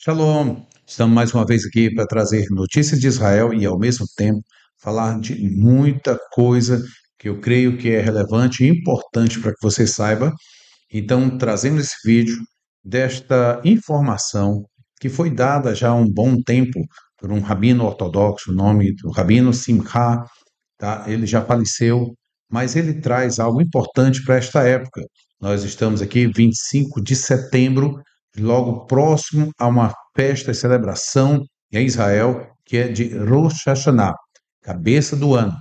Shalom, estamos mais uma vez aqui para trazer notícias de Israel e, ao mesmo tempo, falar de muita coisa que eu creio que é relevante e importante para que você saiba. Então, trazemos esse vídeo desta informação que foi dada já há um bom tempo por um rabino ortodoxo, o nome do rabino Simcha, tá? Ele já faleceu, mas ele traz algo importante para esta época. Nós estamos aqui 25 de setembro, logo próximo a uma festa e celebração em Israel, que é de Rosh Hashanah, cabeça do ano.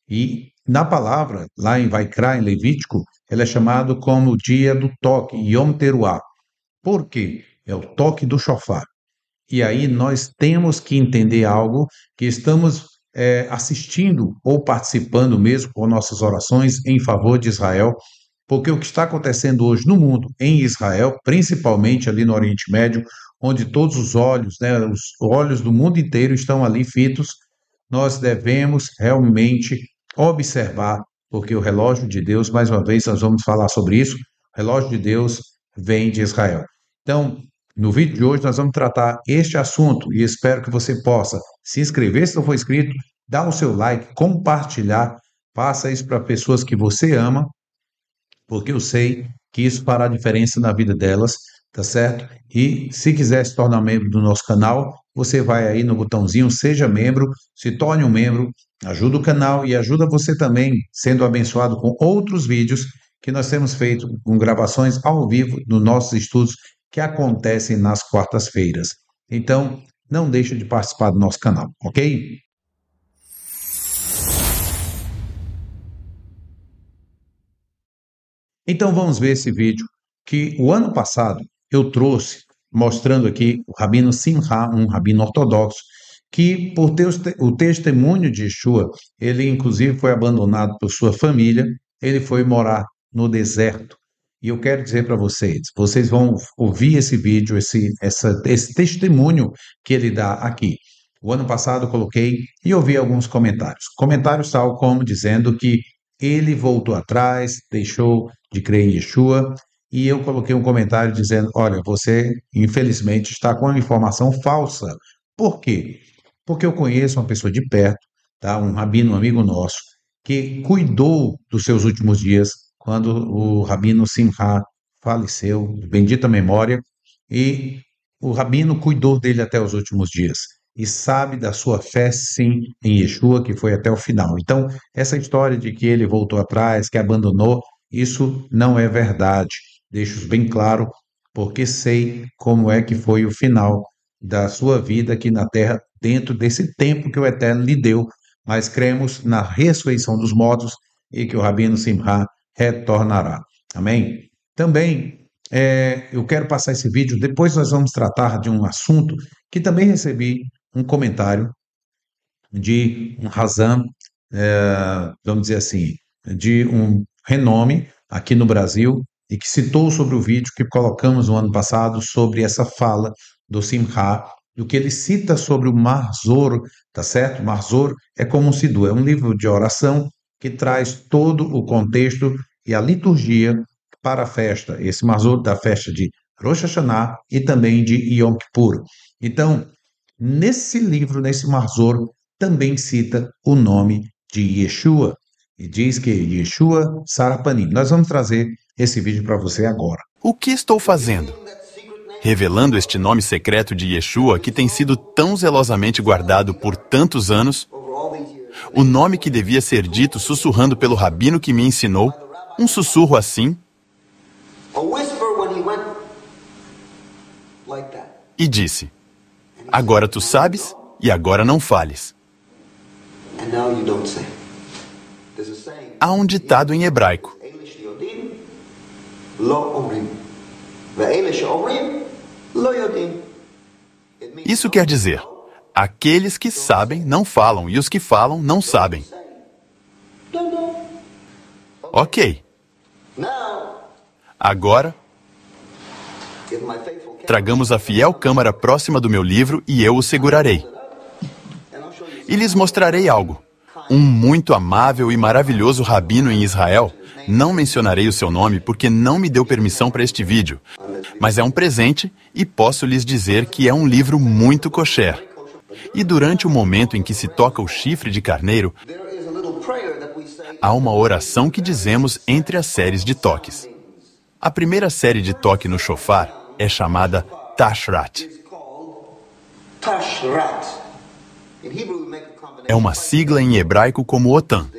E na palavra, lá em Vaikra, em Levítico, ele é chamado como o dia do toque, Yom Teruah. Por quê? É o toque do shofar. E aí nós temos que entender algo que estamos assistindo ou participando mesmo com nossas orações em favor de Israel, porque o que está acontecendo hoje no mundo, em Israel, principalmente ali no Oriente Médio, onde todos os olhos, né, os olhos do mundo inteiro estão ali fitos, nós devemos realmente observar, porque o relógio de Deus, mais uma vez nós vamos falar sobre isso, o relógio de Deus vem de Israel. Então, no vídeo de hoje nós vamos tratar este assunto e espero que você possa se inscrever se não for inscrito, dar o seu like, compartilhar, faça isso para pessoas que você ama, porque eu sei que isso fará diferença na vida delas, tá certo? E se quiser se tornar membro do nosso canal, você vai aí no botãozinho Seja Membro, se torne um membro, ajuda o canal e ajuda você também sendo abençoado com outros vídeos que nós temos feito com gravações ao vivo nos nossos estudos que acontecem nas quartas-feiras. Então, não deixe de participar do nosso canal, ok? Então vamos ver esse vídeo que o ano passado eu trouxe, mostrando aqui o rabino Simcha, um rabino ortodoxo, que por ter o testemunho de Yeshua, ele inclusive foi abandonado por sua família, ele foi morar no deserto. E eu quero dizer para vocês, vocês vão ouvir esse vídeo, esse testemunho que ele dá aqui. O ano passado eu coloquei e ouvi alguns comentários. Comentários tal como dizendo que ele voltou atrás, deixou de crer em Yeshua, e eu coloquei um comentário dizendo, olha, você infelizmente está com uma informação falsa. Por quê? Porque eu conheço uma pessoa de perto, tá? Um rabino, um amigo nosso, que cuidou dos seus últimos dias, quando o rabino Simcha faleceu, bendita memória, e o rabino cuidou dele até os últimos dias. E sabe da sua fé, sim, em Yeshua, que foi até o final. Então, essa história de que ele voltou atrás, que abandonou, isso não é verdade. Deixo isso bem claro, porque sei como é que foi o final da sua vida aqui na Terra, dentro desse tempo que o Eterno lhe deu. Mas cremos na ressurreição dos mortos e que o Rabino Simcha retornará. Amém? Também eu quero passar esse vídeo, depois nós vamos tratar de um assunto que também recebi um comentário de um Hazam, vamos dizer assim, de um renome aqui no Brasil e que citou sobre o vídeo que colocamos no ano passado sobre essa fala do Simcha, do que ele cita sobre o Marzor, tá certo? Marzor é como um Sidur, é um livro de oração que traz todo o contexto e a liturgia para a festa, esse Marzor da festa de Rosh Hashanah e também de Yom Kippur. Então, nesse livro, nesse Marzor, também cita o nome de Yeshua, e diz que Yeshua Sarapanim. Nós vamos trazer esse vídeo para você agora. O que estou fazendo? Revelando este nome secreto de Yeshua que tem sido tão zelosamente guardado por tantos anos, o nome que devia ser dito sussurrando pelo rabino que me ensinou, um sussurro assim, e disse, agora tu sabes e agora não fales. Há um ditado em hebraico. Isso quer dizer, aqueles que sabem não falam e os que falam não sabem. Ok. Agora, tragamos a fiel câmara próxima do meu livro e eu o segurarei. E lhes mostrarei algo. Um muito amável e maravilhoso rabino em Israel, Não mencionarei o seu nome porque não me deu permissão para este vídeo, mas é um presente e posso lhes dizer que é um livro muito kosher. E durante o momento em que se toca o chifre de carneiro, há uma oração que dizemos entre as séries de toques. A primeira série de toque no shofar é chamada Tashrat. É uma sigla em hebraico como OTAN.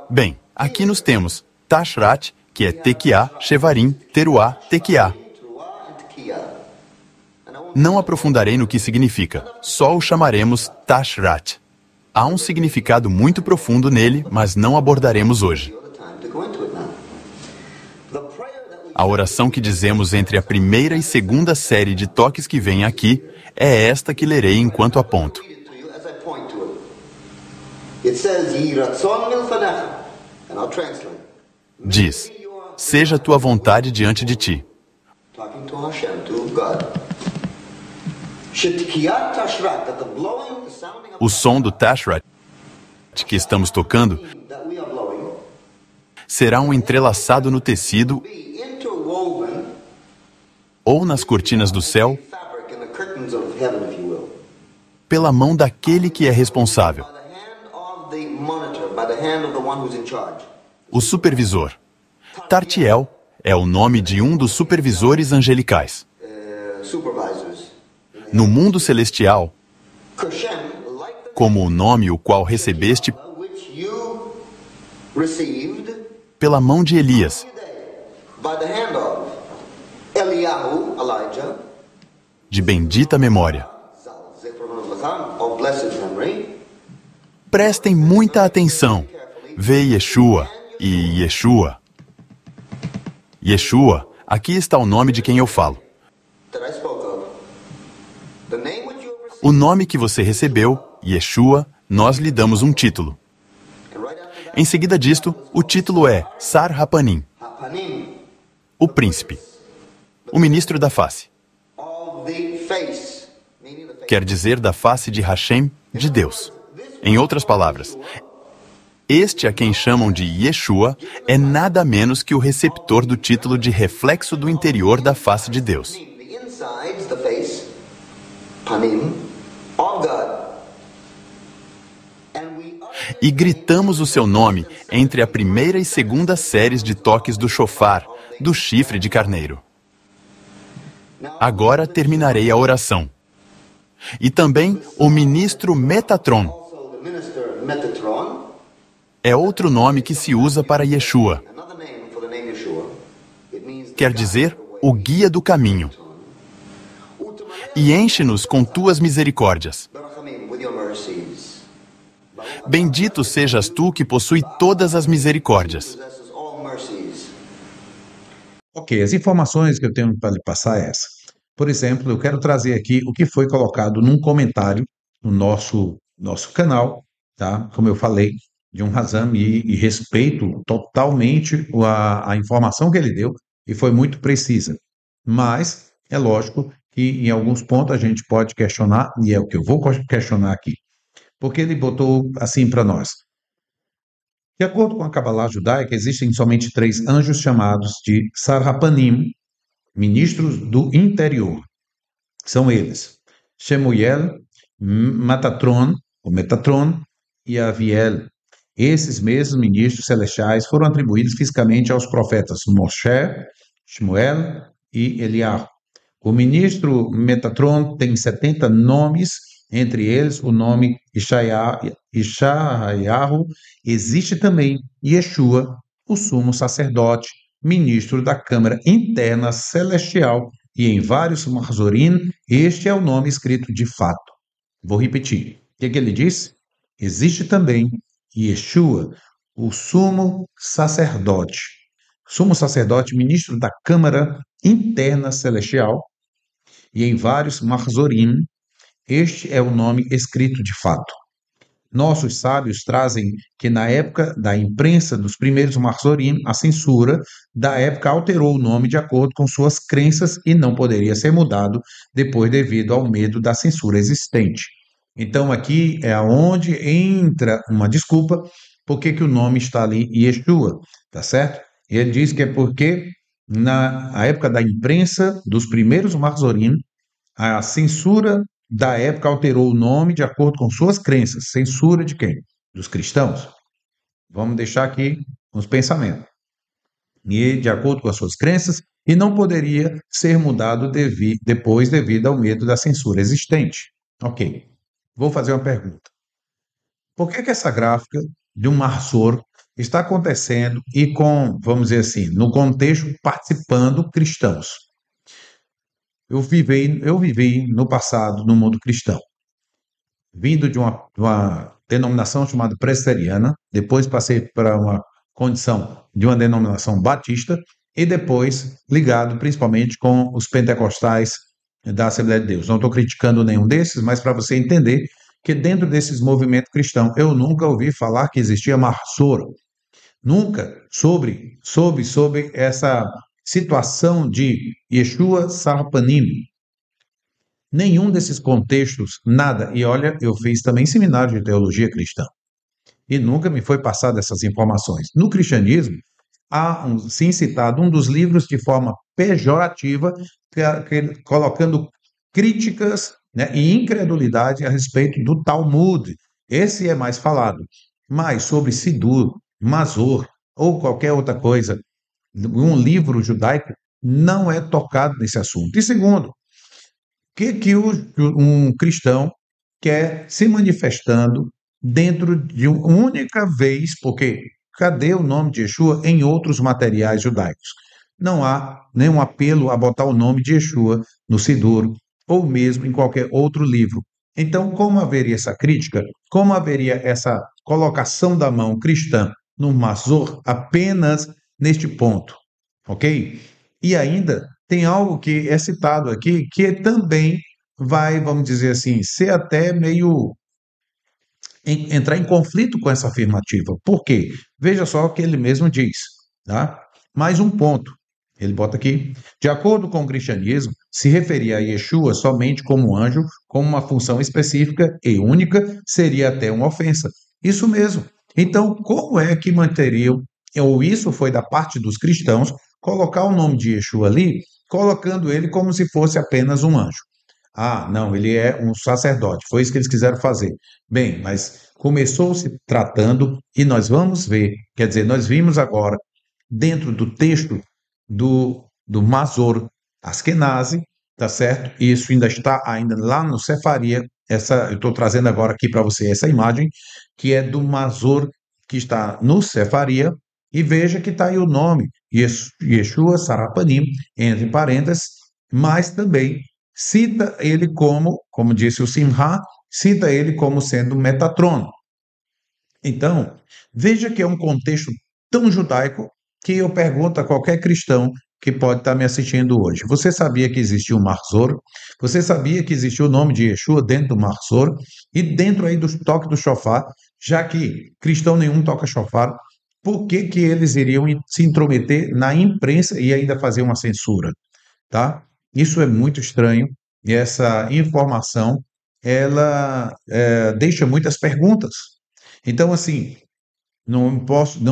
Bem, aqui nos temos Tashrat, que é Tequiá, Shevarim, Teruá, Tequiá. Não aprofundarei no que significa, só o chamaremos Tashrat. Há um significado muito profundo nele, mas não abordaremos hoje. A oração que dizemos entre a primeira e segunda série de toques que vem aqui é esta que lerei enquanto aponto. Diz: seja tua vontade diante de ti. O som do Tashrat que estamos tocando será um entrelaçado no tecido ou nas cortinas do céu pela mão daquele que é responsável, o supervisor. Tartiel é o nome de um dos supervisores angelicais. No mundo celestial, como o nome o qual recebeste pela mão de Elias, de bendita memória. Prestem muita atenção. Vê Yeshua e Yeshua. Yeshua, aqui está o nome de quem eu falo. O nome que você recebeu, Yeshua, nós lhe damos um título. Em seguida disto, o título é Sar Hapanim, o príncipe, o ministro da face. Quer dizer da face de Hashem, de Deus. Em outras palavras, este a quem chamam de Yeshua é nada menos que o receptor do título de reflexo do interior da face de Deus. E gritamos o seu nome entre a primeira e segunda séries de toques do shofar, do chifre de carneiro. Agora terminarei a oração. E também o ministro Metatron é outro nome que se usa para Yeshua. Quer dizer, o guia do caminho. E enche-nos com tuas misericórdias. Bendito sejas tu que possui todas as misericórdias. Ok, as informações que eu tenho para lhe passar é essa. Por exemplo, eu quero trazer aqui o que foi colocado num comentário no nosso canal, tá? Como eu falei, de um Razam e respeito totalmente a informação que ele deu e foi muito precisa. Mas é lógico que em alguns pontos a gente pode questionar, e é o que eu vou questionar aqui. Porque ele botou assim para nós. De acordo com a Cabalá judaica, existem somente 3 anjos chamados de Sarrapanim, ministros do interior. São eles: Shemuel, Metatron e Aviel. Esses mesmos ministros celestiais foram atribuídos fisicamente aos profetas Moshe, Shmuel e Eliahu. O ministro Metatron tem 70 nomes, entre eles o nome Ishayahu. Existe também Yeshua, o sumo sacerdote, ministro da Câmara Interna Celestial, e em vários Mahzorim, este é o nome escrito de fato. Vou repetir. O que ele disse? Existe também Yeshua, o sumo sacerdote. Sumo sacerdote, ministro da Câmara Interna Celestial, e em vários Mahzorim, este é o nome escrito de fato. Nossos sábios trazem que na época da imprensa dos primeiros Mahzorim, a censura da época alterou o nome de acordo com suas crenças e não poderia ser mudado depois devido ao medo da censura existente. Então aqui é onde entra uma desculpa, por que o nome está ali Yeshua, tá certo? Ele diz que é porque na época da imprensa dos primeiros Masorim, a censura da época alterou o nome de acordo com suas crenças. Censura de quem? Dos cristãos. Vamos deixar aqui uns pensamentos. E de acordo com as suas crenças, e não poderia ser mudado depois devido ao medo da censura existente. Ok. Vou fazer uma pergunta. Por que essa gráfica de um Marsor está acontecendo e com, vamos dizer assim, no contexto participando cristãos? Eu vivi no passado no mundo cristão, vindo de uma denominação chamada presbiteriana, depois passei para uma condição de uma denominação batista e depois ligado principalmente com os pentecostais da Assembleia de Deus. Não estou criticando nenhum desses, mas para você entender que dentro desses movimentos cristãos eu nunca ouvi falar que existia Marsor, nunca sobre essa situação de Yeshua Sarpanim. Nenhum desses contextos, nada. E olha, eu fiz também seminário de teologia cristã e nunca me foi passado essas informações. No cristianismo, há sim citado um dos livros de forma pejorativa, colocando críticas, né, e incredulidade a respeito do Talmud. Esse é mais falado. Mas sobre Sidur, Mazor ou qualquer outra coisa, um livro judaico não é tocado nesse assunto. E segundo, um cristão quer se manifestando dentro de uma única vez, porque cadê o nome de Yeshua em outros materiais judaicos? Não há nenhum apelo a botar o nome de Yeshua no Sidur ou mesmo em qualquer outro livro. Então, como haveria essa crítica? Como haveria essa colocação da mão cristã no Mazor apenas neste ponto? Ok? E ainda tem algo que é citado aqui que também vai, vamos dizer assim, ser até meio entrar em conflito com essa afirmativa. Por quê? Veja só o que ele mesmo diz, tá? Mais um ponto. Ele bota aqui, de acordo com o cristianismo, se referir a Yeshua somente como anjo, como uma função específica e única, seria até uma ofensa. Isso mesmo. Então, como é que manteriam, ou isso foi da parte dos cristãos, colocar o nome de Yeshua ali, colocando ele como se fosse apenas um anjo? Ah, não, ele é um sacerdote. Foi isso que eles quiseram fazer. Bem, mas começou se tratando e nós vamos ver, quer dizer, nós vimos agora, dentro do texto do Mazor Askenazi, tá certo? Isso ainda está ainda lá no Sefaria. Eu estou trazendo agora aqui para você essa imagem, que é do Mazor que está no Sefaria, e veja que está aí o nome, Yeshua Sarapanim, entre parênteses, mas também cita ele como disse o Simha, cita ele como sendo Metatron. Então, veja que é um contexto tão judaico que eu pergunto a qualquer cristão que pode estar me assistindo hoje. Você sabia que existia o Marzor? Você sabia que existia o nome de Yeshua dentro do Marzor? E dentro aí do toque do shofar, já que cristão nenhum toca shofar, por que que eles iriam se intrometer na imprensa e ainda fazer uma censura? Tá? Isso é muito estranho e essa informação ela deixa muitas perguntas. Então, assim, não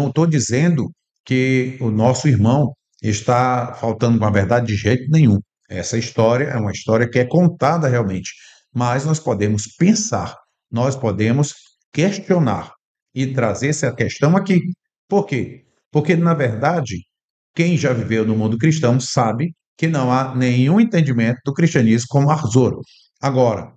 estou dizendo que o nosso irmão está faltando com a verdade de jeito nenhum. Essa história é uma história que é contada realmente, mas nós podemos pensar, nós podemos questionar e trazer essa questão aqui. Por quê? Porque, na verdade, quem já viveu no mundo cristão sabe que não há nenhum entendimento do cristianismo como Arzor. Agora,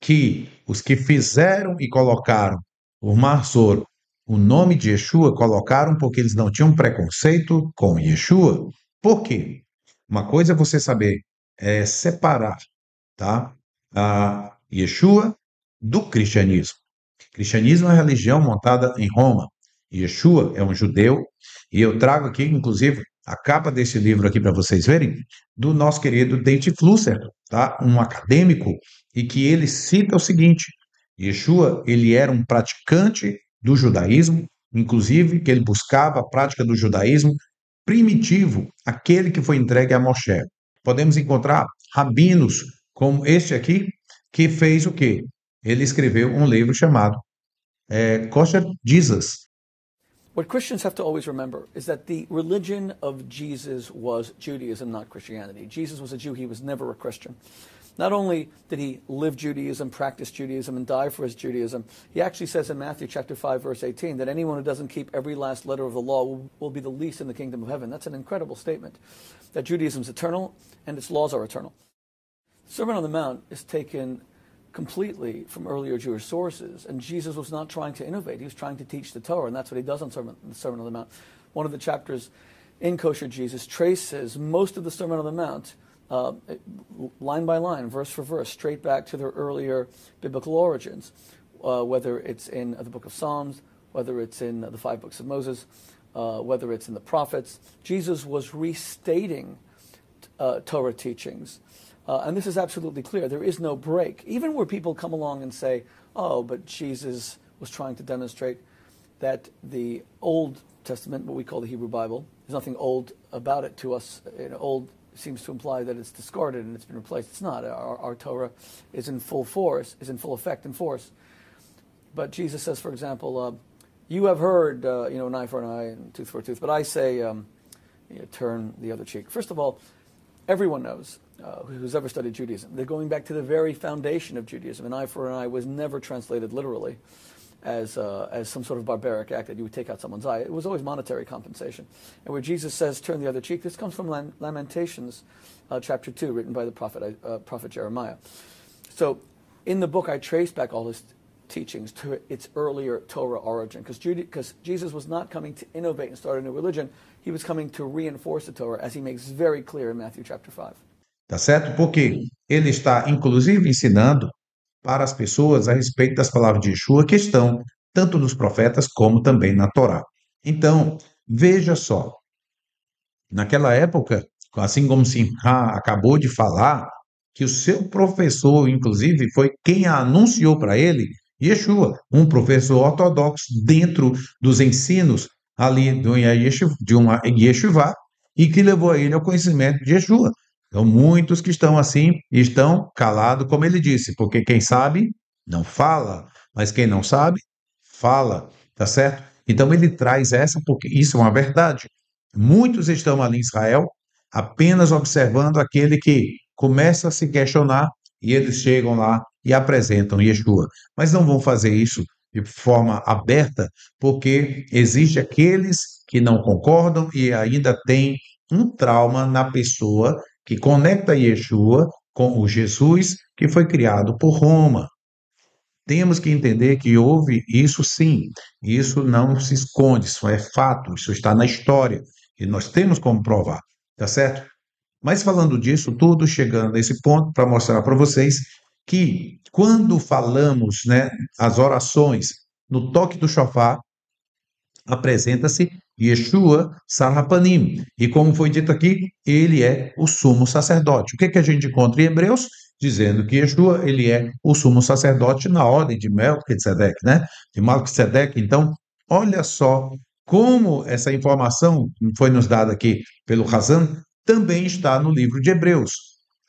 que os que fizeram e colocaram o Marzor, o nome de Yeshua, colocaram porque eles não tinham preconceito com Yeshua. Por quê? Uma coisa é você saber separar, tá? A Yeshua do cristianismo. O cristianismo é uma religião montada em Roma. Yeshua é um judeu, e eu trago aqui, inclusive, a capa desse livro aqui para vocês verem, do nosso querido Dave Flusser, tá? Um acadêmico, e que ele cita o seguinte: Yeshua, ele era um praticante do judaísmo, inclusive que ele buscava a prática do judaísmo primitivo, aquele que foi entregue a Moshe. Podemos encontrar rabinos como este aqui, que fez o quê? ele escreveu um livro chamado Kosher Jesus. What Christians have to always remember is that the religion of Jesus was Judaism, not Christianity. Jesus was a Jew, he was never a Christian. Not only did he live Judaism, practice Judaism, and die for his Judaism, he actually says in Matthew chapter 5, verse 18, that anyone who doesn't keep every last letter of the law will be the least in the kingdom of heaven. That's an incredible statement, that Judaism is eternal and its laws are eternal. Sermon on the Mount is taken completely from earlier Jewish sources, and Jesus was not trying to innovate. He was trying to teach the Torah, and that's what he does on the Sermon on the Mount. One of the chapters in Kosher Jesus traces most of the Sermon on the Mount line by line, verse for verse, straight back to their earlier biblical origins, whether it's in the book of Psalms, whether it's in the 5 books of Moses, whether it's in the prophets. Jesus was restating Torah teachings. And this is absolutely clear. There is no break. Even where people come along and say, oh, but Jesus was trying to demonstrate that the Old Testament, what we call the Hebrew Bible, there's nothing old about it to us. Old seems to imply that it's discarded and it's been replaced. It's not. Our Torah is in full force, is in full effect and force. But Jesus says, for example, you have heard, an eye for an eye and tooth for a tooth, but I say, turn the other cheek. First of all, everyone knows, who's ever studied Judaism, they're going back to the very foundation of Judaism. An eye for an eye was never translated literally as some sort of barbaric act that you would take out someone's eye. It was always monetary compensation. And where Jesus says, turn the other cheek, this comes from Lamentations chapter 2, written by the prophet Jeremiah. So in the book, I trace back all his teachings to its earlier Torah origin, because Jesus was not coming to innovate and start a new religion. He was coming to reinforce the Torah, as he makes very clear in Matthew chapter 5. Tá certo? Porque ele está, inclusive, ensinando para as pessoas a respeito das palavras de Yeshua que estão tanto nos profetas como também na Torá. Então, veja só, naquela época, assim como Simha acabou de falar, que o seu professor, inclusive, foi quem anunciou para ele, Yeshua, um professor ortodoxo dentro dos ensinos ali de uma yeshiva, e que levou ele ao conhecimento de Yeshua. Então, muitos que estão assim, estão calados, como ele disse, porque quem sabe, não fala, mas quem não sabe, fala, tá certo? Então, ele traz essa, porque isso é uma verdade. Muitos estão ali em Israel, apenas observando aquele que começa a se questionar, e eles chegam lá e apresentam Yeshua. Mas não vão fazer isso de forma aberta, porque existe aqueles que não concordam e ainda tem um trauma na pessoa que conecta Yeshua com o Jesus que foi criado por Roma. Temos que entender que houve isso sim, isso não se esconde, isso é fato, isso está na história, e nós temos como provar, tá certo? Mas falando disso tudo, chegando a esse ponto, para mostrar para vocês que quando falamos, as orações no toque do shofar, apresenta-se Yeshua Sarrapanim. E como foi dito aqui, ele é o sumo sacerdote. O que a gente encontra em Hebreus? Dizendo que Yeshua, ele é o sumo sacerdote na ordem de Melquisedeque, de Melquisedeque. Então, olha só como essa informação foi nos dada aqui pelo Razan, também está no livro de Hebreus.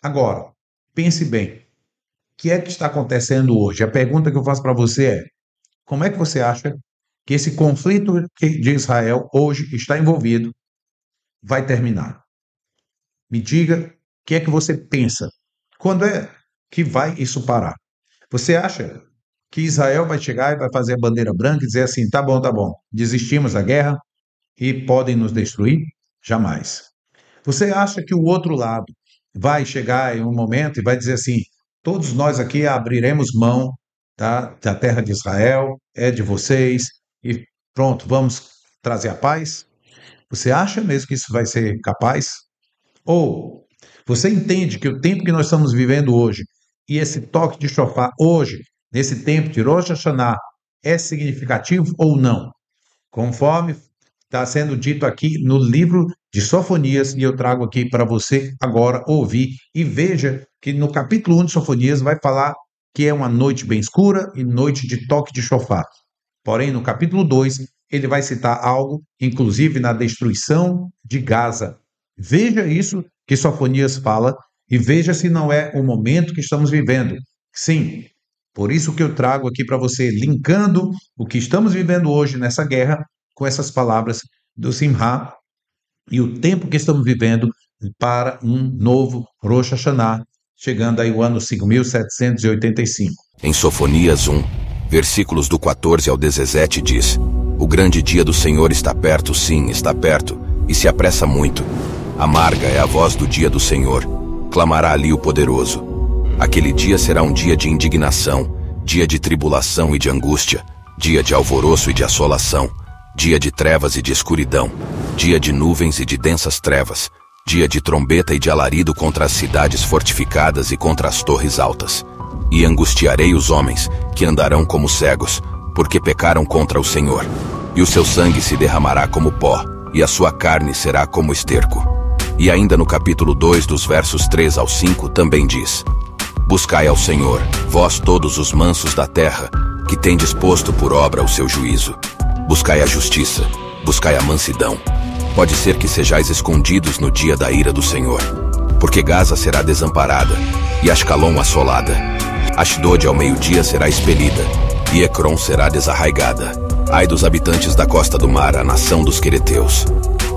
Agora, pense bem, o que é que está acontecendo hoje? A pergunta que eu faço para você é, como é que você acha que esse conflito de Israel hoje está envolvido vai terminar? Me diga o que é que você pensa. Quando é que vai isso parar? Você acha que Israel vai chegar e vai fazer a bandeira branca e dizer assim, tá bom, desistimos da guerra e podem nos destruir? Jamais. Você acha que o outro lado vai chegar em um momento e vai dizer assim, todos nós aqui abriremos mão, tá, da terra de Israel, é de vocês, e pronto, vamos trazer a paz? Você acha mesmo que isso vai ser capaz? Ou você entende que o tempo que nós estamos vivendo hoje, e esse toque de shofar hoje, nesse tempo de Rosh Hashanah, é significativo ou não? Conforme está sendo dito aqui no livro de Sofonias, e eu trago aqui para você agora ouvir, e veja que no capítulo 1 de Sofonias vai falar que é uma noite bem escura e noite de toque de shofar. Porém, no capítulo 2, ele vai citar algo, inclusive na destruição de Gaza. Veja isso que Sofonias fala, e veja se não é o momento que estamos vivendo. Sim, Por isso que eu trago aqui para você, linkando o que estamos vivendo hoje nessa guerra com essas palavras do Simha e o tempo que estamos vivendo para um novo Rosh Hashanah, chegando aí o ano 5.785. Em Sofonias 1, versículos do 14 ao 17 diz: O grande dia do Senhor está perto, sim, está perto, e se apressa muito. Amarga é a voz do dia do Senhor, clamará ali o poderoso. Aquele dia será um dia de indignação, dia de tribulação e de angústia, dia de alvoroço e de assolação, dia de trevas e de escuridão, dia de nuvens e de densas trevas, dia de trombeta e de alarido contra as cidades fortificadas e contra as torres altas. E angustiarei os homens, que andarão como cegos, porque pecaram contra o Senhor. E o seu sangue se derramará como pó, e a sua carne será como esterco. E ainda no capítulo 2, dos versos 3 ao 5, também diz: Buscai ao Senhor, vós todos os mansos da terra, que tendes posto por obra o seu juízo. Buscai a justiça, buscai a mansidão. Pode ser que sejais escondidos no dia da ira do Senhor. Porque Gaza será desamparada, e Ascalon assolada. Ashdod ao meio-dia será expelida, e Ecrom será desarraigada. Ai dos habitantes da costa do mar, a nação dos quereteus.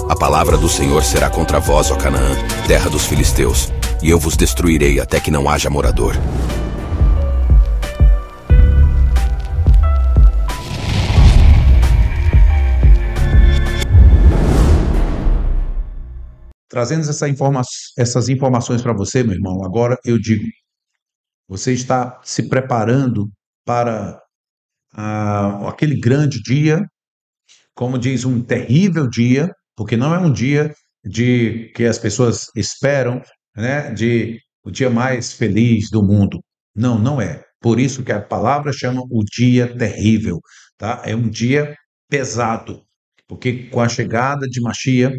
A palavra do Senhor será contra vós, ó Canaã, terra dos filisteus, e eu vos destruirei até que não haja morador. Trazendo essas informações para você, meu irmão, agora eu digo, você está se preparando para aquele grande dia, como diz, um terrível dia, porque não é um dia de que as pessoas esperam, né, de o dia mais feliz do mundo. Não, não é. Por isso que a palavra chama o dia terrível, tá? É um dia pesado, porque com a chegada de Mashiach,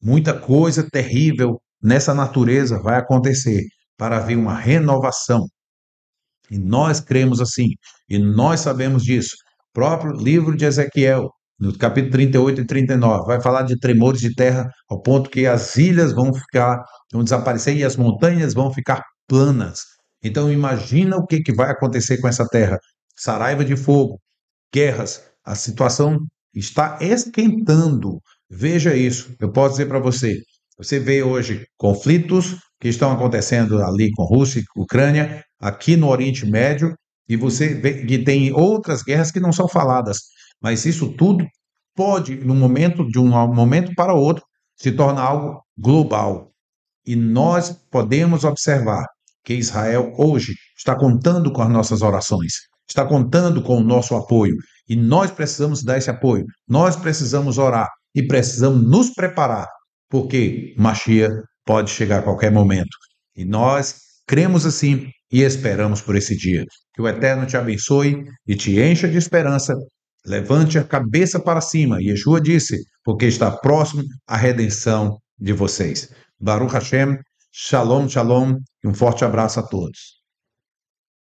muita coisa terrível nessa natureza vai acontecer para haver uma renovação. E nós cremos assim, e nós sabemos disso. O próprio livro de Ezequiel, no capítulo 38 e 39, vai falar de tremores de terra ao ponto que as ilhas vão desaparecer e as montanhas vão ficar planas. Então imagina o que vai acontecer com essa terra. Saraiva de fogo, guerras, a situação está esquentando. Veja isso, eu posso dizer para você. Você vê hoje conflitos que estão acontecendo ali com Rússia e Ucrânia, aqui no Oriente Médio, e você vê que tem outras guerras que não são faladas. Mas isso tudo pode, de um momento para outro, se tornar algo global. E nós podemos observar que Israel hoje está contando com as nossas orações, está contando com o nosso apoio. E nós precisamos dar esse apoio, nós precisamos orar e precisamos nos preparar, porque Mashiach pode chegar a qualquer momento. E nós cremos assim e esperamos por esse dia. Que o Eterno te abençoe e te encha de esperança. Levante a cabeça para cima. Yeshua disse, porque está próximo a redenção de vocês. Baruch Hashem, shalom, shalom, e um forte abraço a todos.